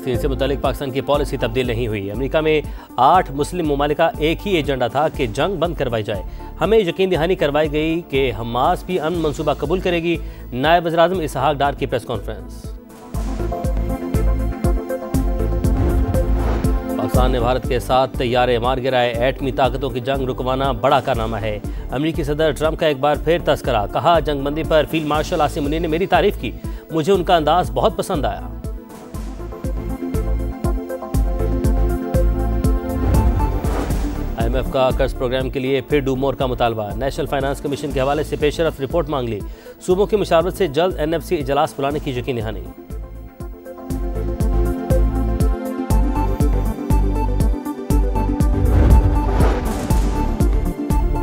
फ़लस्तीन से मुतालिक पाकिस्तान की पॉलिसी तब्दील नहीं हुई। अमेरिका में 8 मुस्लिम ममालिक का एक ही एजेंडा था कि जंग बंद करवाई जाए। हमें यकीन दहानी करवाई गई कि हमास भी अमन मनसूबा कबूल करेगी। नायब वज़ीर-ए-आज़म इसहाक डार की प्रेस कॉन्फ्रेंस। पाकिस्तान ने भारत के साथ तैयारे मार गिराए। एटमी ताकतों की जंग रुकवाना बड़ा कारनामा है। अमेरिकी सदर ट्रंप का एक बार फिर तस्करा। कहा, जंगबंदी पर फील्ड मार्शल आसिम मुनीर ने मेरी तारीफ की, मुझे उनका अंदाज बहुत पसंद आया। IMF का कर्ज प्रोग्राम के लिए फिर डू मोर का मुतालबा। नेशनल फाइनेंस कमीशन के हवाले से पेशरफ रिपोर्ट मांग ली। सूबों की मुशावरत से जल्द NFC इजलास बुलाने की यकीन दहानी।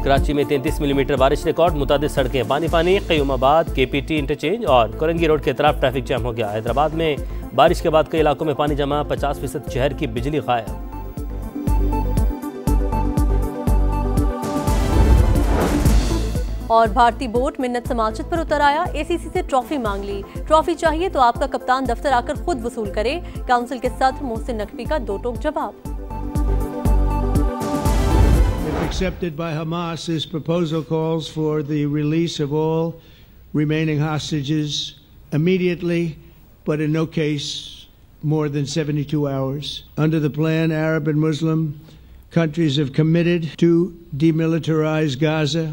कराची में 33 मिलीमीटर बारिश रिकॉर्ड। मुतादिद सड़कें पानी पानी। क़य्यूमाबाद KPT इंटरचेंज और कोरंगी रोड के तरफ ट्रैफिक जैम हो गया। हैदराबाद में बारिश के बाद कई इलाकों में पानी जमा। 50% शहर की बिजली गायब। और भारतीय बोर्ड मिन्नत समाजत पर उतर आया। ACC से ट्रॉफी मांग ली। ट्रॉफी चाहिए तो आपका कप्तान दफ्तर आकर खुद वसूल करे। काउंसिल के सदर मोहसिन नकवी का दो टोक जवाब। Accepted by Hamas, this proposal calls for the release of all remaining hostages immediately, but in no case more than 72 hours. Under the plan, Arab and Muslim countries have committed to demilitarize Gaza,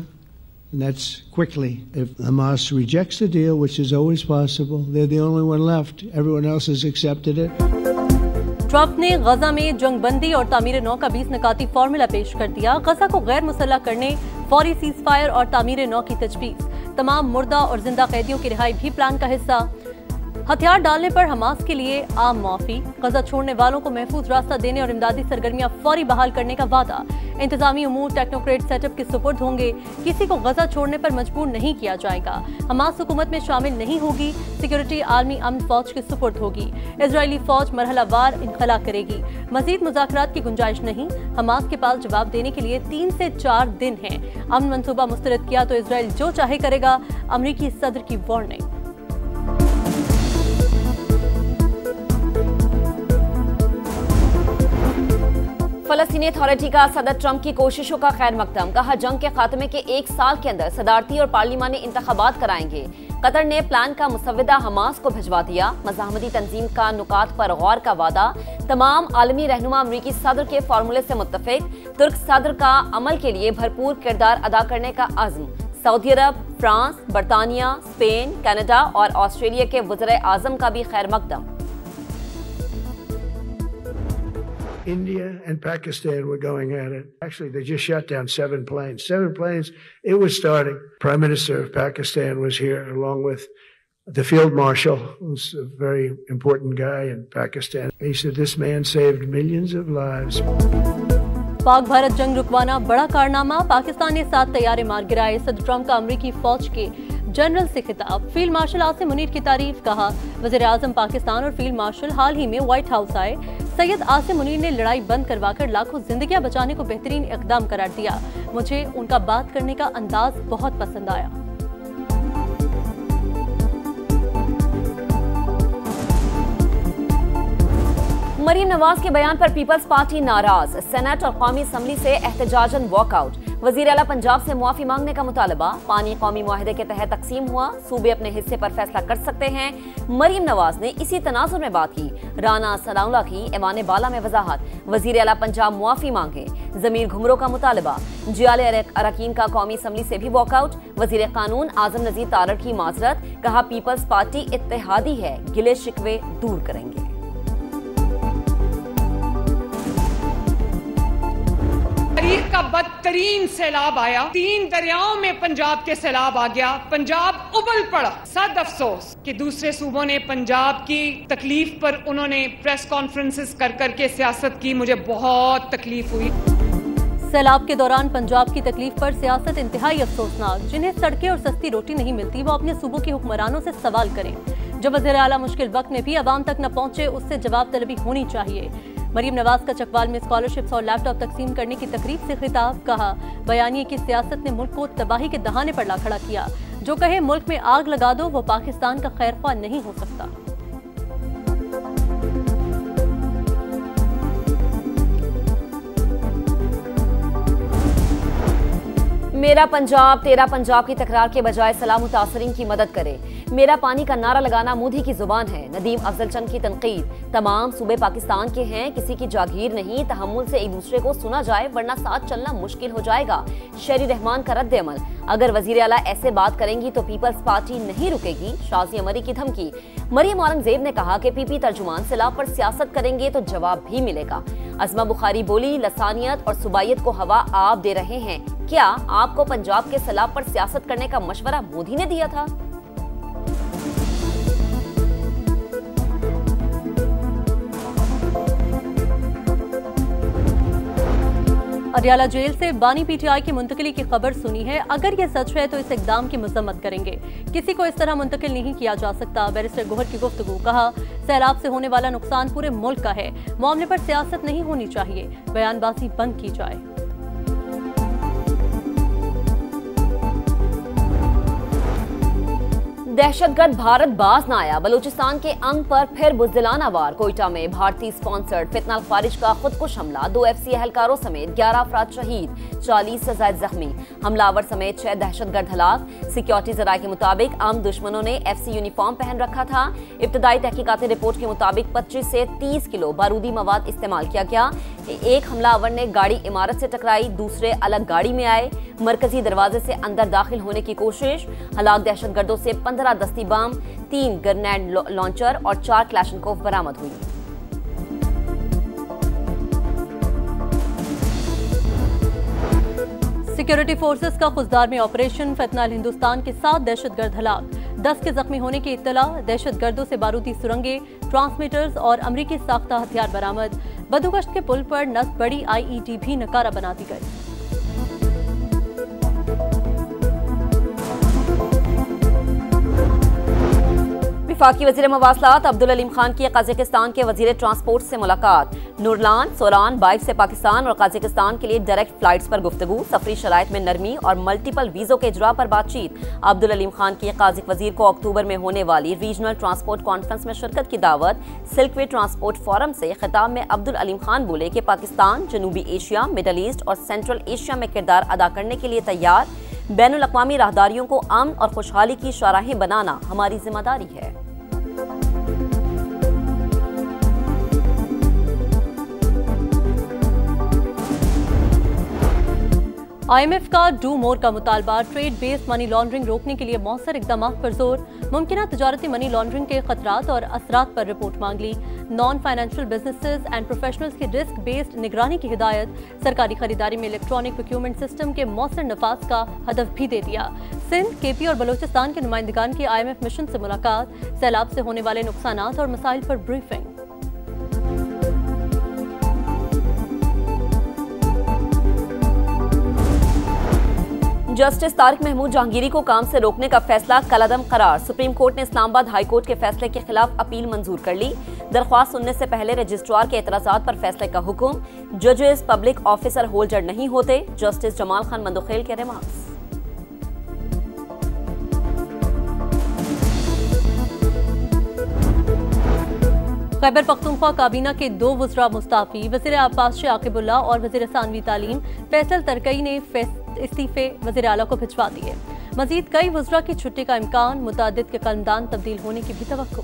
and that's quickly. If Hamas rejects the deal, which is always possible, they're the only one left. Everyone else has accepted it. Trump ने गजा में जंगबंदी और तामीर नौ का 20 नकाती formula पेश कर दिया। गजा को गैर मुसल्लह करने, फौरी सीज फायर और तामीर नौ की तजवीज़। तमाम मुर्दा और जिंदा कैदियों की रिहाई भी प्लान का हिस्सा। हथियार डालने पर हमास के लिए आम माफी। गजा छोड़ने वालों को महफूज रास्ता देने और इमदादी सरगर्मियां फौरी बहाल करने का वादा। इंतजामी उमूर टेक्नोक्रेट सेटअप के सुपुर्द होंगे। किसी को गजा छोड़ने पर मजबूर नहीं किया जाएगा। हमास हुकूमत में शामिल नहीं होगी। सिक्योरिटी आर्मी अमन फौज के सुपुर्द होगी। इजरायली फौज मरहलावार इनखला करेगी। मजीद मुज़ाकरात की गुंजाइश नहीं। हमास के पास जवाब देने के लिए 3 से 4 दिन हैं। अमन मंसूबा मुस्तरद किया तो इसराइल जो चाहे करेगा। अमरीकी सदर की वार्निंग। फलस्तीनी अथॉरिटी का सदर ट्रंप की कोशिशों का खैर मकदम। कहा, जंग के खात्मे के 1 साल के अंदर सदारती और पार्लिमानी इंतखाबात कराएंगे। कतर ने प्लान का मुसव्विदा हमास को भिजवा दिया। मज़ाहमती तंजीम का नुकात पर गौर का वादा। तमाम आलमी रहनुमा अमरीकी सदर के फार्मूले से मुत्तफिक। तुर्क सदर का अमल के लिए भरपूर किरदार अदा करने का अज़्म। सऊदी अरब, फ्रांस, बरतानिया, स्पेन, कनाडा और ऑस्ट्रेलिया के वज़ीर आज़म का भी खैर मकदम। India and Pakistan were going at it. Actually, they just shot down 7 planes. 7 planes. It was starting. Prime Minister of Pakistan was here along with the Field Marshal, who's a very important guy in Pakistan. He said this man saved millions of lives. Pak Bharat जंग रुकवाना बड़ा कारनामा। पाकिस्तान ने 7 तैयारे मार गिराए। सदर Trump का अमरीकी फौज के जनरल से खिताब। फील्ड मार्शल आसिम मुनीर की तारीफ। कहा, वज़ीर आज़म पाकिस्तान और फील्ड मार्शल हाल ही में व्हाइट हाउस आए। सैयद आसिम मुनीर ने लड़ाई बंद करवाकर लाखों जिंदगियां बचाने को बेहतरीन इकदाम करार दिया। मुझे उनका बात करने का अंदाज बहुत पसंद आया। मरीम नवाज के बयान पर पीपल्स पार्टी नाराज। सेनेट और कौमी असम्बली से एहतजाजन वॉकआउट। वजीर आला पंजाब से मुआफी मांगने का मुतालबा। पानी कौमी मुआहदे के तहत तकसीम हुआ। सूबे अपने हिस्से पर फैसला कर सकते हैं। मरीम नवाज ने इसी तनाजुर में बात की। राना सनाउल्लाह की ऐवान बाला में वजाहत। वजीर आला पंजाब मुआफी मांगे। जमीर घुमरो का मुतालबा। जियाले अरकान का कौमी असम्बली से भी वॉकआउट। वजीर कानून आजम नजीर तारड़ की माजरत। कहा, पीपल्स पार्टी इत्तेहादी है, गिले शिकवे दूर करेंगे। तारीख का बदतरीन सैलाब आया। 3 दरियाओं में पंजाब के सैलाब आ गया। पंजाब उबल पड़ा। सद अफसोस कि दूसरे सूबों ने पंजाब की तकलीफ पर उन्होंने प्रेस कॉन्फ्रेंसेस कर करके सियासत की। मुझे बहुत तकलीफ हुई। सैलाब के दौरान पंजाब की तकलीफ पर सियासत इंतहाई अफसोसनाक। जिन्हें सड़कें और सस्ती रोटी नहीं मिलती, वो अपने सूबों के हुक्मरानों से सवाल करें। जो वज़ीर आला मुश्किल वक्त में भी अवाम तक न पहुंचे, उससे जवाब तलबी होनी चाहिए। मरीम नवाज का चकवाल में स्कॉलरशिप्स और लैपटॉप तकसीम करने की तकरीब से खिताब। कहा, बयानिए की सियासत ने मुल्क को तबाही के दहाने पर ला खड़ा किया। जो कहे मुल्क में आग लगा दो, वो पाकिस्तान का खैरख्वाह नहीं हो सकता। मेरा पंजाब तेरा पंजाब की तकरार के बजाय सलाह मुतासरीन की मदद करे। मेरा पानी का नारा लगाना मोदी की जुबान है। नदीम अफजल चंद की तनकीद। तमाम सूबे पाकिस्तान के हैं, किसी की जागीर नहीं। तहम्मुल से एक दूसरे को सुना जाए वरना साथ चलना मुश्किल हो जाएगा। शेरी रहमान का रद्द अमल। अगर वजीर आला ऐसे बात करेंगी तो पीपल्स पार्टी नहीं रुकेगी। शाजी अमरी की धमकी। मरियम औरंगजेब ने कहा कि पीपी तर्जुमान सैलाब पर सियासत करेंगे तो जवाब भी मिलेगा। अज़मा बुखारी बोली, लसानियत और सुबाइयत को हवा आप दे रहे हैं। क्या आपको पंजाब के सैलाब पर सियासत करने का मशवरा मोदी ने दिया था? अडियाला जेल से बानी पीटीआई की मुंतकिली की खबर सुनी है। अगर ये सच है तो इस इकदाम की मजम्मत करेंगे। किसी को इस तरह मुंतकिल नहीं किया जा सकता। बैरिस्टर गोहर की गुफ्तगू। कहा, सैलाब से होने वाला नुकसान पूरे मुल्क का है। मामले पर सियासत नहीं होनी चाहिए। बयानबाजी बंद की जाए। दहशतगर्द भारत बाज न आया। बलूचिस्तान के अंग पर फिर बुज़दिलाना वार। कोयटा में भारतीय स्पॉन्सर्ड फितना खारिज का खुदकुश हमला। 2 FC एहलकारों समेत 11 अफराद शहीद, 40 से ज्यादा जख्मी। हमलावर समेत 6 दहशतगर्द हलाक। सिक्योरिटी जराये के मुताबिक आम दुश्मनों ने FC यूनिफॉर्म पहन रखा था। इब्तदाई तहकीकाती रिपोर्ट के मुताबिक 25 से 30 किलो बारूदी मवाद इस्तेमाल किया गया। एक हमलावर ने गाड़ी इमारत से टकराई, दूसरे अलग गाड़ी में आए। मरकजी दरवाजे से अंदर दाखिल होने की कोशिश। हलाक दहशतगर्दों से 15 दस्ती बम, 3 ग्रेनेड लॉन्चर और 4 क्लैशनकोव बरामद हुई। सिक्योरिटी फोर्सेस का खुजदार में ऑपरेशन। फितनाल हिंदुस्तान के 7 दहशतगर्द हलाक, 10 के जख्मी होने की इत्तला। दहशतगर्दों से बारूदी सुरंगे, ट्रांसमीटर्स और अमरीकी साख्ता हथियार बरामद। बदुगश्त के पुल पर नस्ब बड़ी IED भी नकारा बना दी गई। वफाकी वज़ीर मवासलात अब्दुल अलीम खान की कजाकिस्तान के वज़ीर ट्रांसपोर्ट से मुलाकात। नूरलान सोलान 22 से पाकिस्तान और कजाकिस्तान के लिए डायरेक्ट फ्लाइट्स पर गुफ्तगू। सफरी शराइत में नरमी और मल्टीपल वीज़ों के इजरा पर बातचीत। अब्दुल अलीम खान की काज़िक वज़ीर को अक्टूबर में होने वाली रीजनल ट्रांसपोर्ट कॉन्फ्रेंस में शिरकत की दावत। सिल्क वे ट्रांसपोर्ट फोरम से खिताब में अब्दुल अलीम खान बोले कि पाकिस्तान जनूबी एशिया, मिडल ईस्ट और सेंट्रल एशिया में किरदार अदा करने के लिए तैयार। बैनुल अक़वामी राहदारियों को अमन और खुशहाली की शाहराहें बनाना हमारी जिम्मेदारी है। IMF का डू मोर का मुतालबा। ट्रेड बेस्ड मनी लॉन्ड्रिंग रोकने के लिए मौसर इक़दाम पर जोर। मुमकिना तजारती मनी लॉन्ड्रिंग के खतरात और असरात पर रिपोर्ट मांग ली। Non financial businesses and professionals की रिस्क बेस्ड निगरानी की हिदायत। सरकारी खरीदारी में इलेक्ट्रॉनिक प्रोक्योरमेंट सिस्टम के मौसर नफाज का हदफ भी दे दिया। सिंध, KP और बलोचिस्तान के नुमाइंदगान की IMF मिशन से मुलाकात। सैलाब से होने वाले नुकसानात और मसाइल पर ब्रीफिंग। जस्टिस तारिक महमूद जहांगीरी को काम से रोकने का फैसला कलअदम करार। सुप्रीम कोर्ट ने इस्लामाबाद हाई कोर्ट के फैसले के खिलाफ अपील मंजूर कर ली। दरख्वास्त सुनने से पहले रजिस्ट्रार के एतराजात पर फैसले का हुक्म। जजेस पब्लिक ऑफिसर होल्डर नहीं होते। जस्टिस जमाल खान मंदोखेल के रिमार्क्स। खैबर पख्तूनख्वा काबीना के 2 वज़रा मुस्ताफी। वज़ीर अब्बास शाह आकिबुल्लाह और वज़ीर सानवी तालीम फैसल तरकई ने इस्तीफे वज़ीर आला को भिजवा दिए। मजीद कई वज़रा की छुट्टी का इम्कान। मुतादिद के कलमदान तब्दील होने की भी तवक्को।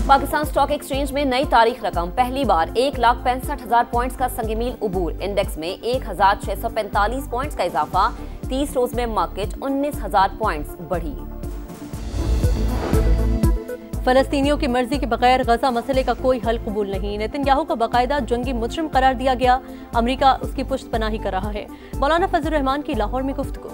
पाकिस्तान स्टॉक एक्सचेंज में नई तारीख रकम। पहली बार 1,65,000 पॉइंट्स का संगमील उबूर। इंडेक्स में 1,645 पॉइंट्स का इजाफा। 30 रोज में मार्केट 19,000 पॉइंट्स बढ़ी। फलस्तीनियों की मर्जी के बगैर गजा मसले का कोई हल कबूल नहीं। नेतन्याहू को बाकायदा जंगी मुजरिम करार दिया गया। अमेरिका उसकी पुश्तपनाही कर रहा है। मौलाना फजल रहमान की लाहौर में गुफ्तगू।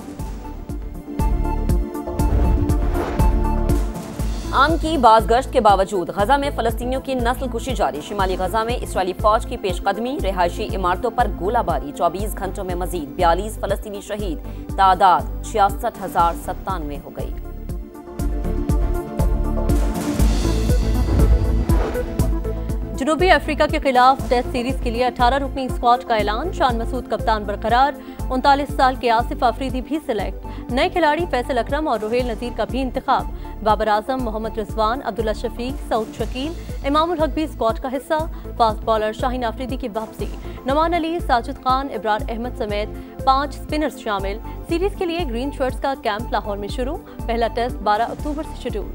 आम की बाज़गश्त के बावजूद गजा में फलस्तीनियों की नस्ल कुशी जारी। शिमाली गजा में इसराइली फौज की पेशकदमी। रिहायशी इमारतों पर गोलाबारी। 24 घंटों में मजीद 42 फलस्तीनी शहीद। तादाद 66,097 हो गई। जनूबी अफ्रीका के खिलाफ टेस्ट सीरीज के लिए 18 रुकनी स्क्वाड का ऐलान। शान मसूद कप्तान बरकरार। 39 साल के आसिफ आफरीदी भी सिलेक्ट। नए खिलाड़ी फैसल अकरम और रोहेल नजीर का भी इंतखाब। बाबर आजम, मोहम्मद रिजवान, अब्दुल्ला शफीक, सऊद शकील, इमामुल हक भी स्क्वाड का हिस्सा। फास्ट बॉलर शाहीन आफरीदी की वापसी, नमान अली, साजिद खान, इब्रार अहमद समेत 5 स्पिनर्स शामिल। सीरीज के लिए ग्रीन शर्ट्स का कैंप लाहौर में शुरू। पहला टेस्ट 12 अक्टूबर से शेड्यूल।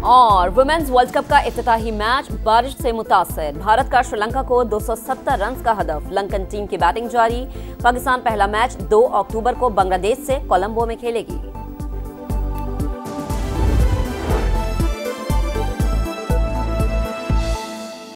और वुमेन्स वर्ल्ड कप का इफ्तिताही मैच बारिश से मुतासर। भारत का श्रीलंका को 270 रन का हदफ। लंकन टीम की बैटिंग जारी। पाकिस्तान पहला मैच 2 अक्टूबर को बांग्लादेश से कोलंबो में खेलेगी।